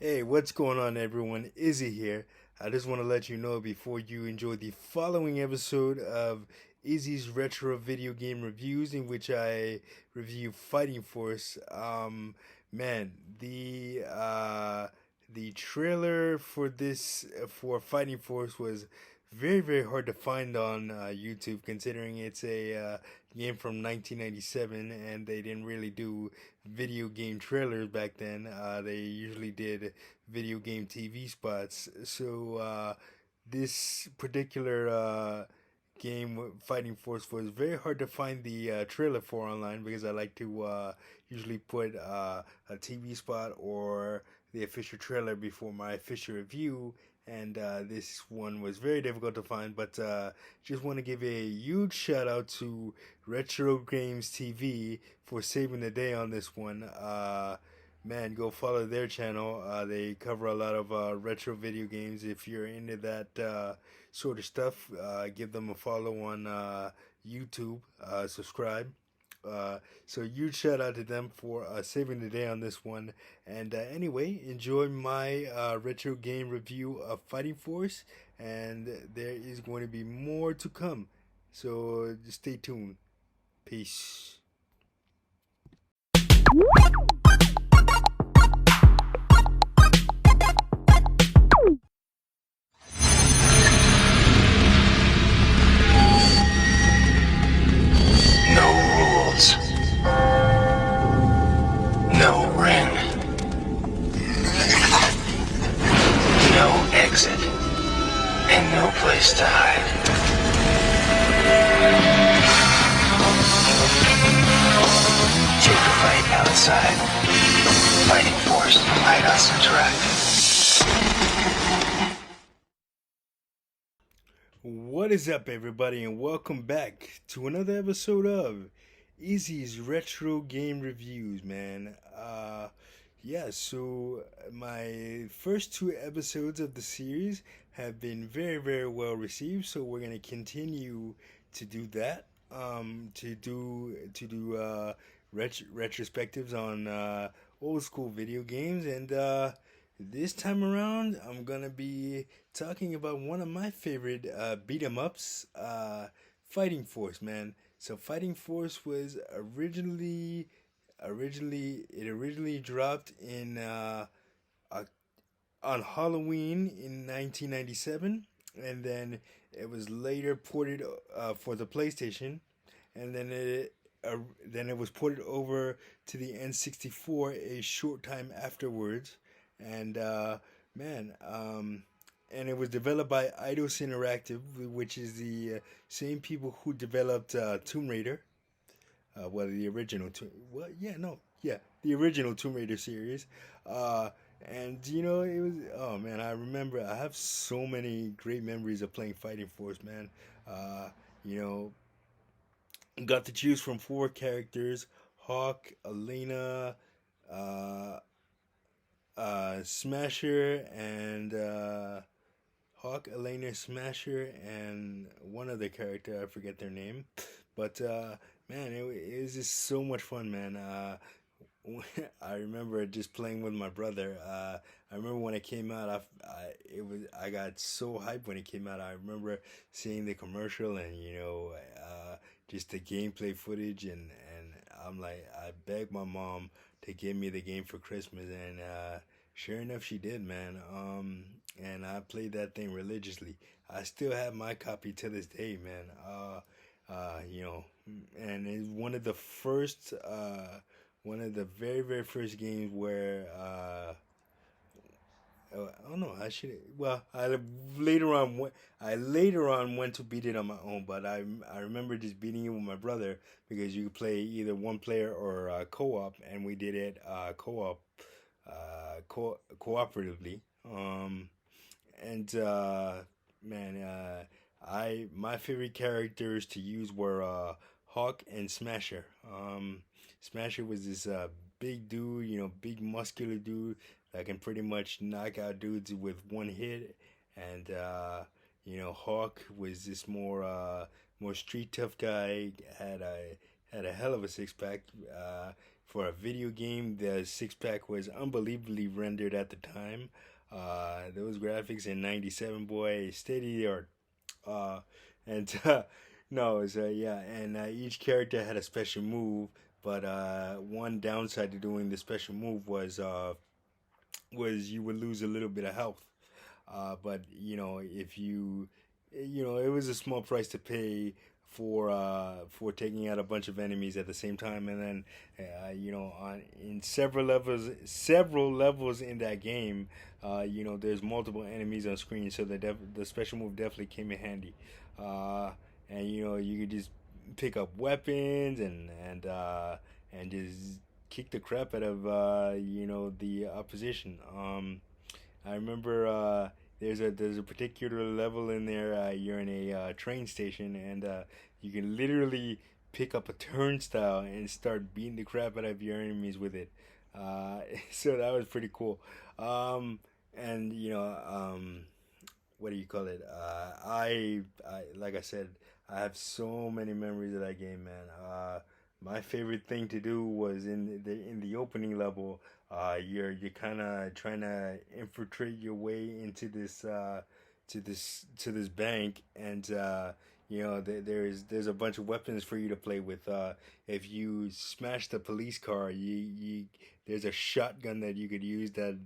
Hey, what's going on, everyone? Izzy here. I just want to let you know before you enjoy the following episode of Izzy's Retro Video Game Reviews, in which I review Fighting Force. Man, the trailer for this for Fighting Force was very hard to find on YouTube, considering it's a game from 1997, and they didn't really do video game trailers back then. They usually did video game TV spots. So this particular game, Fighting Force, was very hard to find the trailer for online because I like to usually put a TV spot or the official trailer before my official review. And this one was very difficult to find, but just want to give a huge shout out to Retro Games TV for saving the day on this one. Man, go follow their channel. They cover a lot of retro video games. If you're into that sort of stuff, give them a follow on YouTube. Subscribe. So huge shout out to them for saving the day on this one. And anyway, enjoy my retro game review of Fighting Force, and there is going to be more to come. So just stay tuned. Peace. No rules. No ring. No exit. And no place to hide. Take a fight outside. Fighting Force. Lighthouse Interactive. What is up, everybody, and welcome back to another episode of Izzy's Retro Game Reviews, man. Yeah, so my first two episodes of the series have been very well received, so we're gonna continue to do that. To do retrospectives on old school video games, and this time around, I'm gonna be talking about one of my favorite beat 'em ups, Fighting Force, man. So Fighting Force was originally dropped in on Halloween in 1997, and then it was later ported for the PlayStation, and then it was ported over to the N64 a short time afterwards, and man, and it was developed by Eidos Interactive, which is the same people who developed Tomb Raider. Well, the original the original Tomb Raider series. Uh, and it was, oh man, I remember I have so many great memories of playing Fighting Force, man. You know, got to choose from four characters: Hawk, Elena, uh, Smasher, and Hawk, Elena, Smasher, and one other character. I forget their name, but man, it was just so much fun, man. I remember just playing with my brother. I remember when it came out. I got so hyped when it came out. I remember seeing the commercial and just the gameplay footage, and I'm like, I begged my mom to give me the game for Christmas, and sure enough, she did, man. And I played that thing religiously. I still have my copy to this day, man. You know, and it's one of the very first games where oh no, I should. Well, I later on went to beat it on my own, but I remember just beating it with my brother because you could play either one player or co-op, and we did it cooperatively. And man, I my favorite characters to use were Hawk and Smasher. Smasher was this big dude, big muscular dude that can pretty much knock out dudes with one hit, and Hawk was this more street tough guy. Had a hell of a six pack. for a video game, the six pack was unbelievably rendered at the time. Those graphics in '97, boy, steady the art. Uh, and no, it's yeah, and each character had a special move. But one downside to doing the special move was you would lose a little bit of health. But you know, if you, you know, it was a small price to pay for taking out a bunch of enemies at the same time, and then you know, on in several levels in that game, you know, there's multiple enemies on screen, so the special move definitely came in handy. Uh, and you know, you could just pick up weapons and just kick the crap out of you know, the opposition. I remember there's a particular level in there. You're in a train station, and you can literally pick up a turnstile and start beating the crap out of your enemies with it. So that was pretty cool. And you know, what do you call it? I like I said, I have so many memories of that game, man. My favorite thing to do was in the opening level. You're kind of trying to infiltrate your way into this to this bank, and you know, there's a bunch of weapons for you to play with. If you smash the police car, you there's a shotgun that you could use that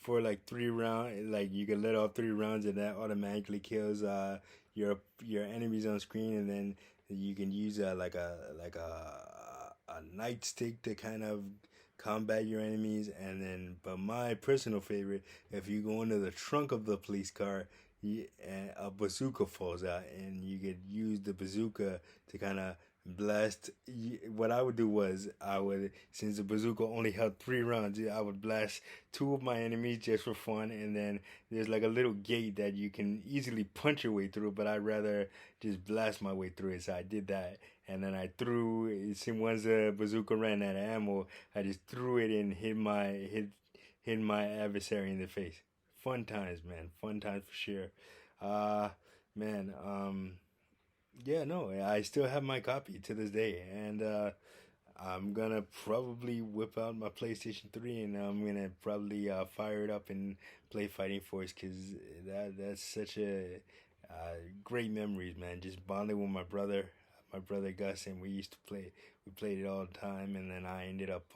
for like 3 round, like you can let off 3 rounds, and that automatically kills your enemies on screen, and then you can use a nightstick to kind of combat your enemies. And then, but my personal favorite, if you go into the trunk of the police car, a bazooka falls out, and you could use the bazooka to kind of blast. What I would do was, I would, since the bazooka only held 3 rounds, I would blast two of my enemies just for fun, and then there's like a little gate that you can easily punch your way through, but I'd rather just blast my way through it. So I did that, and then I threw. Once the bazooka ran out of ammo, I just threw it and hit my adversary in the face. Fun times, man. Fun times for sure. Uh, man. Yeah, no, I still have my copy to this day, and I'm gonna probably whip out my PlayStation 3, and I'm gonna probably fire it up and play Fighting Force, because that's such a great memories, man. Just bonding with my brother Gus, and we used to play. We played it all the time, and then I ended up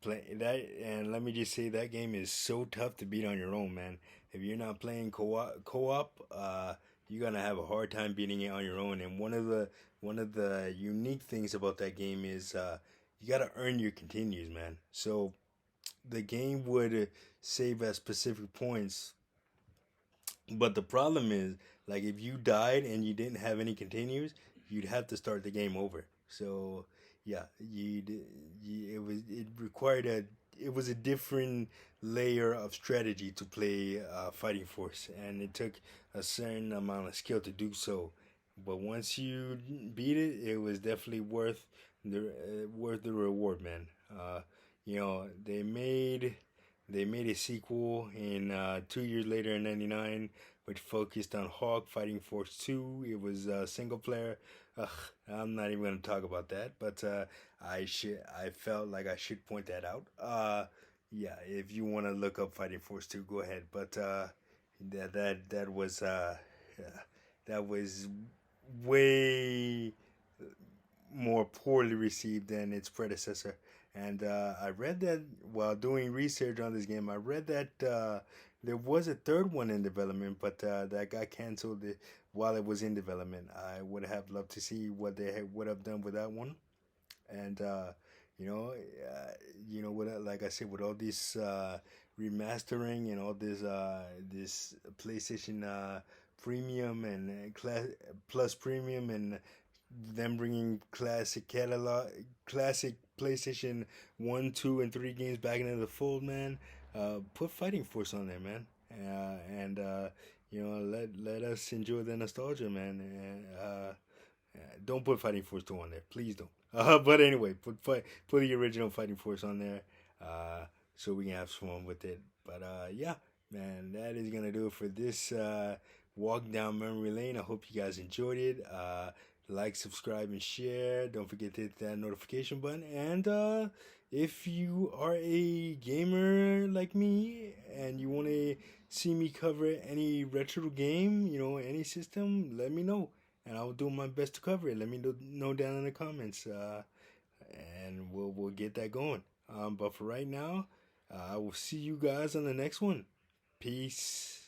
playing that. And let me just say, that game is so tough to beat on your own, man. If you're not playing co-op, you're gonna have a hard time beating it on your own. And one of the unique things about that game is you gotta earn your continues, man. So the game would save at specific points, but the problem is, like, if you died and you didn't have any continues, you'd have to start the game over. So yeah, it required it was a different layer of strategy to play Fighting Force, and it took a certain amount of skill to do so. But once you beat it, it was definitely worth the reward, man. You know, they made a sequel in 2 years later in '99, which focused on Hawk Fighting Force 2. It was single player. Ugh, I'm not even gonna talk about that, but I felt like I should point that out. Yeah, if you want to look up Fighting Force 2, go ahead. But that was yeah, that was way more poorly received than its predecessor. And I read that while doing research on this game, I read that there was a third one in development, but that got canceled while it was in development. I would have loved to see what they would have done with that one. And you know, what, like I said, with all this remastering and all this PlayStation Premium and Plus Premium, and them bringing classic PlayStation 1, 2, and 3 games back into the fold, man. Put Fighting Force on there, man. And you know, let us enjoy the nostalgia, man. And don't put Fighting Force 2 on there, please don't. But anyway, put the original Fighting Force on there, so we can have some fun with it. But yeah, man, that is gonna do it for this walk down memory lane. I hope you guys enjoyed it. like, subscribe, and share. Don't forget to hit that notification button. And if you are a gamer like me and you want to see me cover any retro game, any system, let me know. And I'll do my best to cover it. Let me know down in the comments. And we'll get that going. But for right now, I will see you guys on the next one. Peace.